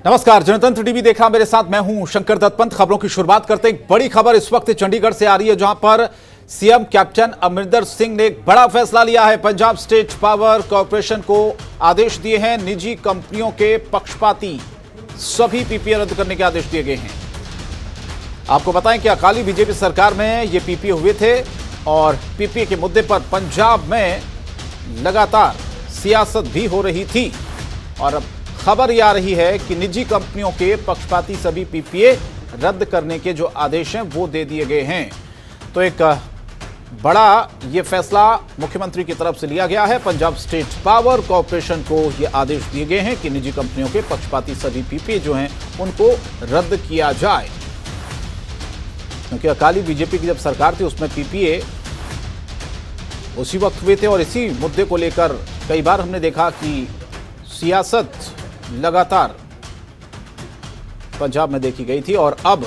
नमस्कार, जनतंत्र टीवी देख रहा मेरे साथ मैं हूं शंकर दत्त पंत। खबरों की शुरुआत करते हैं। बड़ी खबर इस वक्त चंडीगढ़ से आ रही है, जहां पर सीएम कैप्टन अमरिंदर सिंह ने एक बड़ा फैसला लिया है। पंजाब स्टेट पावर कॉर्पोरेशन को आदेश दिए हैं। निजी कंपनियों के पक्षपाती सभी पीपीए रद्द करने के आदेश दिए गए हैं। आपको बताएं कि अकाली बीजेपी सरकार में ये पीपीए हुए थे और पीपीए के मुद्दे पर पंजाब में लगातार सियासत भी हो रही थी और अब खबर यह आ रही है कि निजी कंपनियों के पक्षपाती सभी पीपीए रद्द करने के जो आदेश हैं वो दे दिए गए हैं। तो एक बड़ा ये फैसला मुख्यमंत्री की तरफ से लिया गया है। पंजाब स्टेट पावर कॉर्पोरेशन को ये आदेश दिए गए हैं कि निजी कंपनियों के पक्षपाती सभी पीपीए जो हैं उनको रद्द किया जाए, क्योंकि अकाली बीजेपी की जब सरकार थी उसमें पीपीए उसी वक्त हुए थे और इसी मुद्दे को लेकर कई बार हमने देखा कि सियासत लगातार पंजाब में देखी गई थी और अब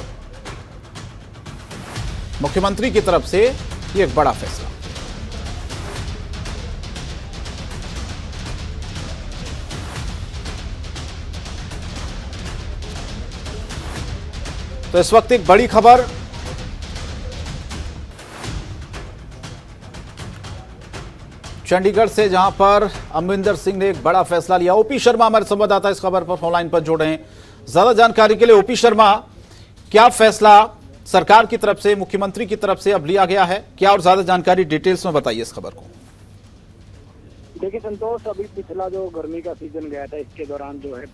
मुख्यमंत्री की तरफ से ये एक बड़ा फैसला। तो इस वक्त एक बड़ी खबर चंडीगढ़ से, जहां पर अमरिंदर सिंह ने एक बड़ा फैसला लिया। ओपी शर्मा हमारे संवाददाता इस खबर पर फोनलाइन पर जुड़ रहे हैं। ज्यादा जानकारी के लिए ओपी शर्मा, क्या फैसला सरकार की तरफ से, मुख्यमंत्री की तरफ से अब लिया गया है, क्या और ज्यादा जानकारी डिटेल्स में बताइए इस खबर को। देखिए संतोष, अभी पिछला जो गर्मी का सीजन गया था इसके दौरान जो है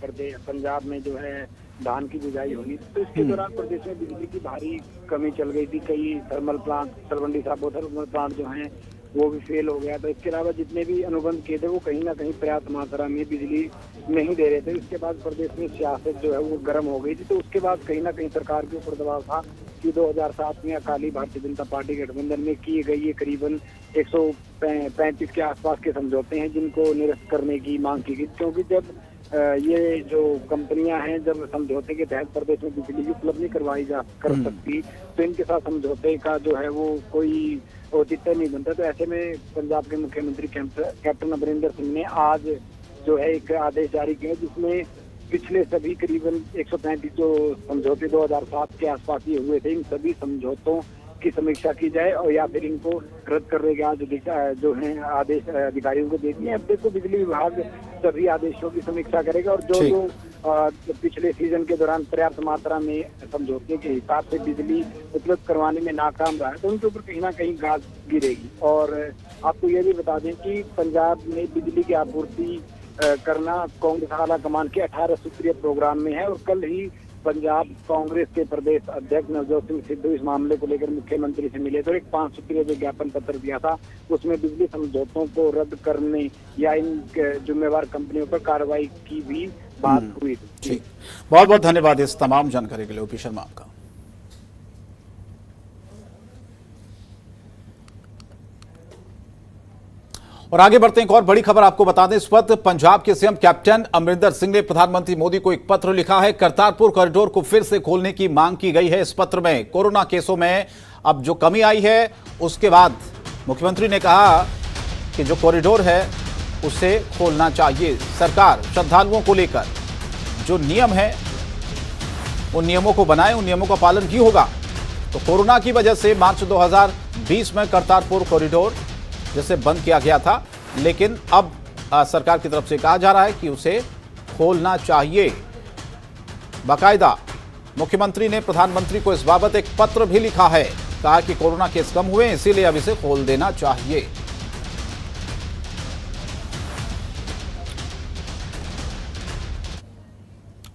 पंजाब में जो है धान की बिजाई होनी, तो इसके दौरान प्रदेश में बिजली की भारी कमी चल गई थी। कई thermal plant, Talwandi Sabo thermal plant जो हैं वो भी फेल हो गया। तो इसके अलावा जितने भी अनुबंध किए थे वो कहीं ना कहीं पर्याप्त मात्रा में बिजली नहीं दे रहे थे। इसके बाद प्रदेश में सियासत जो है वो गर्म हो गई थी। तो उसके बाद कहीं ना कहीं सरकार के ऊपर दबाव था कि 2007 में अकाली भारतीय जनता पार्टी गठबंधन में किए गए ये करीबन 135 के आसपास के समझौते हैं जिनको निरस्त करने की मांग की गई, क्योंकि जब ये जो कंपनियां हैं जब समझौते के तहत प्रदेश में बिजली की उपलब्ध नहीं करवाई जा कर सकती तो इनके साथ समझौते का जो है वो कोई औचित्य नहीं बनता। तो ऐसे में पंजाब के मुख्यमंत्री कैप्टन अमरिंदर सिंह ने आज जो है एक आदेश जारी किया जिसमें पिछले सभी करीबन 135 जो समझौते 2007 के आसपास ये हुए थे इन सभी समझौतों की समीक्षा की जाए और या फिर इनको रद्द करने के आज जो है आदेश अधिकारियों को दे दिए। अब देखो बिजली विभाग सभी आदेशों की समीक्षा करेगा और जो पिछले सीजन के दौरान पर्याप्त मात्रा में समझौते के हिसाब से बिजली उपलब्ध करवाने में नाकाम रहा है तो उनके ऊपर कहीं ना कहीं गाज गिरेगी। और आपको ये भी बता दें कि पंजाब में बिजली की आपूर्ति करना कांग्रेस आला कमान के 18 सूत्रीय प्रोग्राम में है और कल ही पंजाब कांग्रेस के प्रदेश अध्यक्ष नवजोत सिंह सिद्धू इस मामले को लेकर मुख्यमंत्री से मिले तो एक 5 सूत्रीय जो ज्ञापन पत्र दिया था उसमें बिजली समझौतों को रद्द करने या इन जिम्मेवार कंपनियों पर कार्रवाई की भी बात हुई थी। बहुत बहुत धन्यवाद इस तमाम जानकारी के लिए ओपी शर्मा आपका। और आगे बढ़ते हैं, एक और बड़ी खबर आपको बता दें। इस वक्त पंजाब के सीएम कैप्टन अमरिंदर सिंह ने प्रधानमंत्री मोदी को एक पत्र लिखा है। करतारपुर कॉरिडोर को फिर से खोलने की मांग की गई है। इस पत्र में कोरोना केसों में अब जो कमी आई है उसके बाद मुख्यमंत्री ने कहा कि जो कॉरिडोर है उसे खोलना चाहिए। सरकार श्रद्धालुओं को लेकर जो नियम है उन नियमों को बनाए, उन नियमों का पालन ही होगा। तो कोरोना की वजह से मार्च 2020 में करतारपुर कॉरिडोर जैसे बंद किया गया था, लेकिन अब सरकार की तरफ से कहा जा रहा है कि उसे खोलना चाहिए। बाकायदा मुख्यमंत्री ने प्रधानमंत्री को इस बाबत एक पत्र भी लिखा है, कहा कि कोरोना केस कम हुए इसीलिए अब इसे खोल देना चाहिए।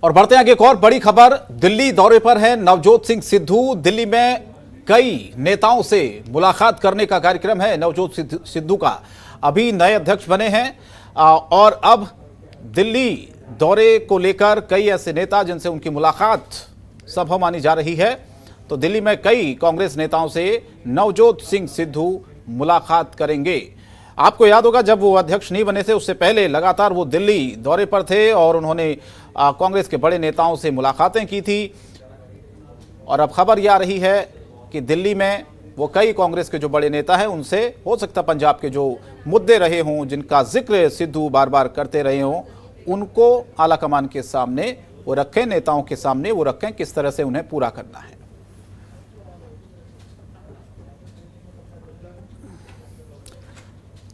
और बढ़ते हैं आगे, एक और बड़ी खबर। दिल्ली दौरे पर है नवजोत सिंह सिद्धू। दिल्ली में कई नेताओं से मुलाकात करने का कार्यक्रम है नवजोत सिद्धू का। अभी नए अध्यक्ष बने हैं और अब दिल्ली दौरे को लेकर कई ऐसे नेता जिनसे उनकी मुलाकात संभव मानी जा रही है। तो दिल्ली में कई कांग्रेस नेताओं से नवजोत सिंह सिद्धू मुलाकात करेंगे। आपको याद होगा जब वो अध्यक्ष नहीं बने थे उससे पहले लगातार वो दिल्ली दौरे पर थे और उन्होंने कांग्रेस के बड़े नेताओं से मुलाकातें की थी। और अब खबर यह आ रही है कि दिल्ली में वो कई कांग्रेस के जो बड़े नेता हैं उनसे हो सकता पंजाब के जो मुद्दे रहे हों, जिनका जिक्र सिद्धू बार बार करते रहे हों, उनको आलाकमान के सामने वो रखें नेताओं के सामने, वो रखें किस तरह से उन्हें पूरा करना है।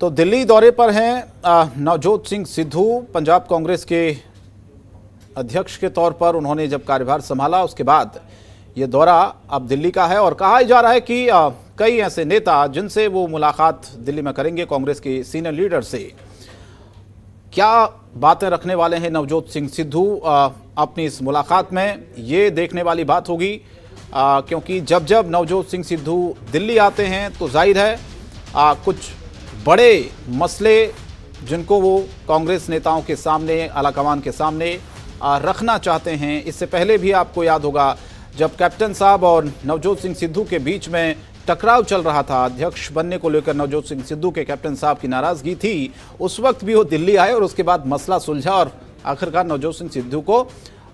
तो दिल्ली दौरे पर हैं नवजोत सिंह सिद्धू। पंजाब कांग्रेस के अध्यक्ष के तौर पर उन्होंने जब कार्यभार संभाला उसके बाद ये दौरा अब दिल्ली का है और कहा जा रहा है कि कई ऐसे नेता जिनसे वो मुलाकात दिल्ली में करेंगे, कांग्रेस के सीनियर लीडर से। क्या बातें रखने वाले हैं नवजोत सिंह सिद्धू अपनी इस मुलाकात में, ये देखने वाली बात होगी, क्योंकि जब जब नवजोत सिंह सिद्धू दिल्ली आते हैं तो जाहिर है कुछ बड़े मसले जिनको वो कांग्रेस नेताओं के सामने, आलाकमान के सामने रखना चाहते हैं। इससे पहले भी आपको याद होगा जब कैप्टन साहब और नवजोत सिंह सिद्धू के बीच में टकराव चल रहा था, अध्यक्ष बनने को लेकर नवजोत सिंह सिद्धू के कैप्टन साहब की नाराजगी थी, उस वक्त भी वो दिल्ली आए और उसके बाद मसला सुलझा और आखिरकार नवजोत सिंह सिद्धू को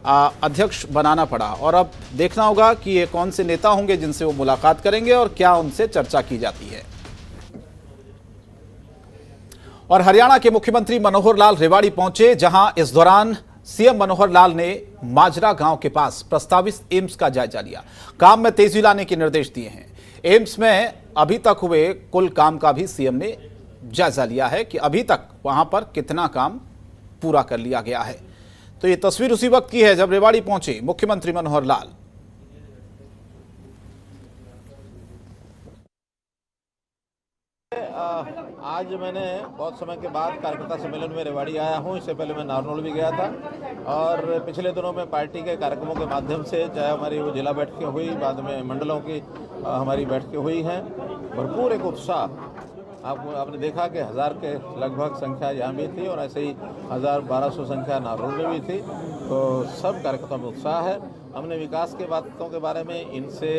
अध्यक्ष बनाना पड़ा। और अब देखना होगा कि ये कौन से नेता होंगे जिनसे वो मुलाकात करेंगे और क्या उनसे चर्चा की जाती है। और हरियाणा के मुख्यमंत्री मनोहर लाल रेवाड़ी पहुंचे, जहां इस दौरान सीएम मनोहर लाल ने माजरा गांव के पास प्रस्तावित एम्स का जायजा लिया। काम में तेजी लाने के निर्देश दिए हैं। एम्स में अभी तक हुए कुल काम का भी सीएम ने जायजा लिया है कि अभी तक वहां पर कितना काम पूरा कर लिया गया है। तो ये तस्वीर उसी वक्त की है जब रेवाड़ी पहुंचे मुख्यमंत्री मनोहर लाल। आज मैंने बहुत समय के बाद कार्यकर्ता सम्मेलन में रेवाड़ी आया हूं। इससे पहले मैं नारनौल भी गया था और पिछले दिनों में पार्टी के कार्यक्रमों के माध्यम से, चाहे हमारी वो जिला बैठकें हुई, बाद में मंडलों की हमारी बैठकें हुई हैं, भरपूर एक उत्साह आपने देखा कि 1000 के लगभग संख्या यहाँ भी थी और ऐसे ही 1200 संख्या नारनौल में भी थी। तो सब कार्यकर्ताओं में उत्साह है। हमने विकास के बातों के बारे में इनसे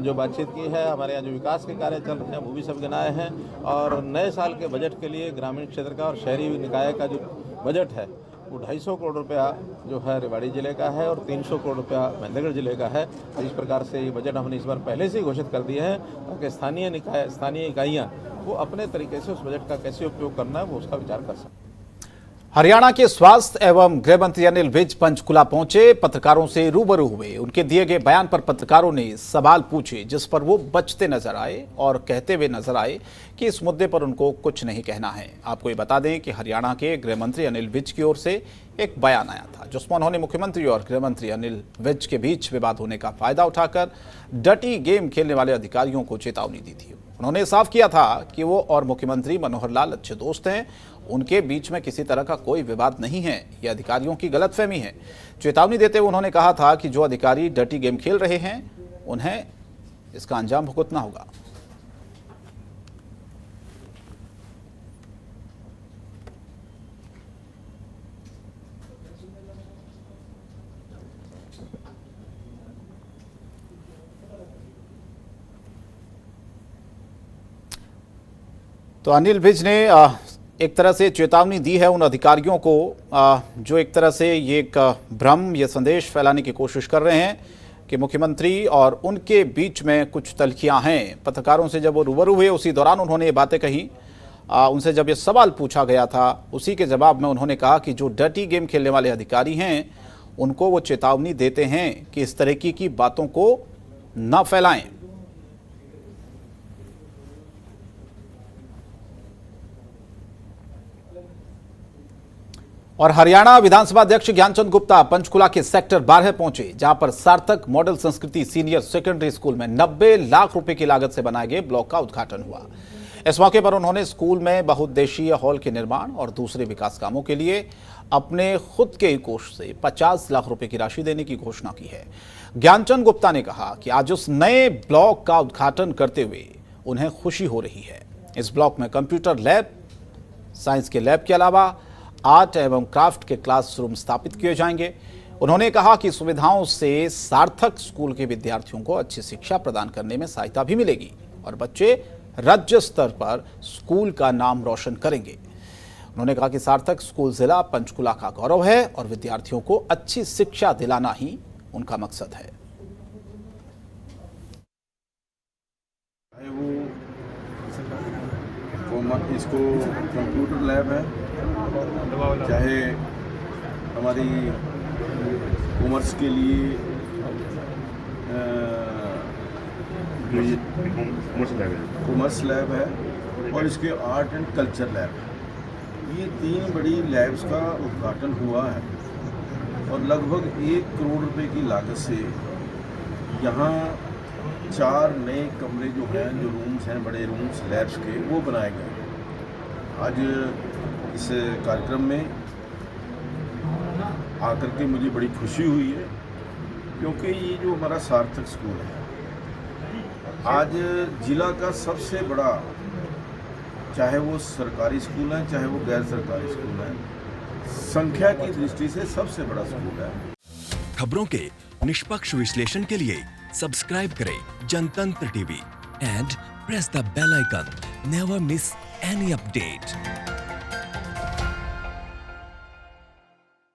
जो बातचीत की है, हमारे यहाँ जो विकास के कार्य चल रहे हैं वो भी सब गिनाए हैं। और नए साल के बजट के लिए ग्रामीण क्षेत्र का और शहरी निकाय का जो बजट है वो 250 करोड़ रुपया जो है रेवाड़ी जिले का है और 300 करोड़ रुपया महेंद्रगढ़ जिले का है। इस प्रकार से ये बजट हमने इस बार पहले से ही घोषित कर दिए हैं ताकि स्थानीय इकाइयाँ वो अपने तरीके से उस बजट का कैसे उपयोग करना है वो उसका विचार कर सकें। हरियाणा के स्वास्थ्य एवं गृह मंत्री अनिल विज पंचकुला पहुंचे, पत्रकारों से रूबरू हुए। उनके दिए गए बयान पर पत्रकारों ने सवाल पूछे, जिस पर वो बचते नजर आए और कहते हुए नजर आए कि इस मुद्दे पर उनको कुछ नहीं कहना है। आपको ये बता दें कि हरियाणा के गृह मंत्री अनिल विज की ओर से एक बयान आया था जिसमें उन्होंने मुख्यमंत्री और गृह मंत्री अनिल विज के बीच विवाद होने का फायदा उठाकर डर्टी गेम खेलने वाले अधिकारियों को चेतावनी दी थी। उन्होंने साफ किया था कि वो और मुख्यमंत्री मनोहर लाल अच्छे दोस्त हैं, उनके बीच में किसी तरह का कोई विवाद नहीं है, ये अधिकारियों की गलतफहमी है। चेतावनी देते हुए उन्होंने कहा था कि जो अधिकारी डर्टी गेम खेल रहे हैं उन्हें इसका अंजाम भुगतना होगा। तो अनिल विज ने एक तरह से चेतावनी दी है उन अधिकारियों को जो एक तरह से ये एक भ्रम, ये संदेश फैलाने की कोशिश कर रहे हैं कि मुख्यमंत्री और उनके बीच में कुछ तल्खियां हैं। पत्रकारों से जब वो रूबरू हुए उसी दौरान उन्होंने ये बातें कही। उनसे जब ये सवाल पूछा गया था उसी के जवाब में उन्होंने कहा कि जो डर्टी गेम खेलने वाले अधिकारी हैं उनको वो चेतावनी देते हैं कि इस तरह की बातों को न फैलाएं। और हरियाणा विधानसभा अध्यक्ष ज्ञानचंद गुप्ता पंचकुला के सेक्टर 12 पहुंचे, जहां पर सार्थक मॉडल संस्कृति सीनियर सेकेंडरी स्कूल में 90 लाख रुपए की लागत से बनाए गए ब्लॉक का उद्घाटन हुआ। इस मौके पर उन्होंने स्कूल में बहुउद्देशीय हॉल के निर्माण और दूसरे विकास कामों के लिए अपने खुद के कोष से 50 लाख रुपए की राशि देने की घोषणा की है। ज्ञानचंद गुप्ता ने कहा कि आज उस नए ब्लॉक का उद्घाटन करते हुए उन्हें खुशी हो रही है। इस ब्लॉक में कंप्यूटर लैब, साइंस के लैब के अलावा आर्ट एवं क्राफ्ट के क्लासरूम स्थापित किए जाएंगे। उन्होंने कहा कि सुविधाओं से सार्थक स्कूल के विद्यार्थियों को अच्छी शिक्षा प्रदान करने में सहायता भी मिलेगी और बच्चे राज्य स्तर पर स्कूल का नाम रोशन करेंगे। उन्होंने कहा कि सार्थक स्कूल जिला पंचकुला का गौरव है और विद्यार्थियों को अच्छी शिक्षा दिलाना ही उनका मकसद है। इसको कंप्यूटर लैब है, चाहे हमारी कॉमर्स के लिए कॉमर्स लैब है और इसके आर्ट एंड कल्चर लैब है। ये 3 बड़ी लैब्स का उद्घाटन हुआ है और लगभग 1 करोड़ रुपए की लागत से यहाँ 4 नए कमरे जो हैं, जो रूम्स हैं, बड़े रूम्स लैब्स के, वो बनाए गए हैं। आज इस कार्यक्रम में आकर के मुझे बड़ी खुशी हुई है, क्योंकि ये जो हमारा सार्थक स्कूल है आज जिला का सबसे बड़ा, चाहे वो सरकारी स्कूल है चाहे वो गैर सरकारी स्कूल है, संख्या की दृष्टि से सबसे बड़ा स्कूल है। खबरों के निष्पक्ष विश्लेषण के लिए सब्सक्राइब करें Jantantra TV and press the bell icon. Never miss any update.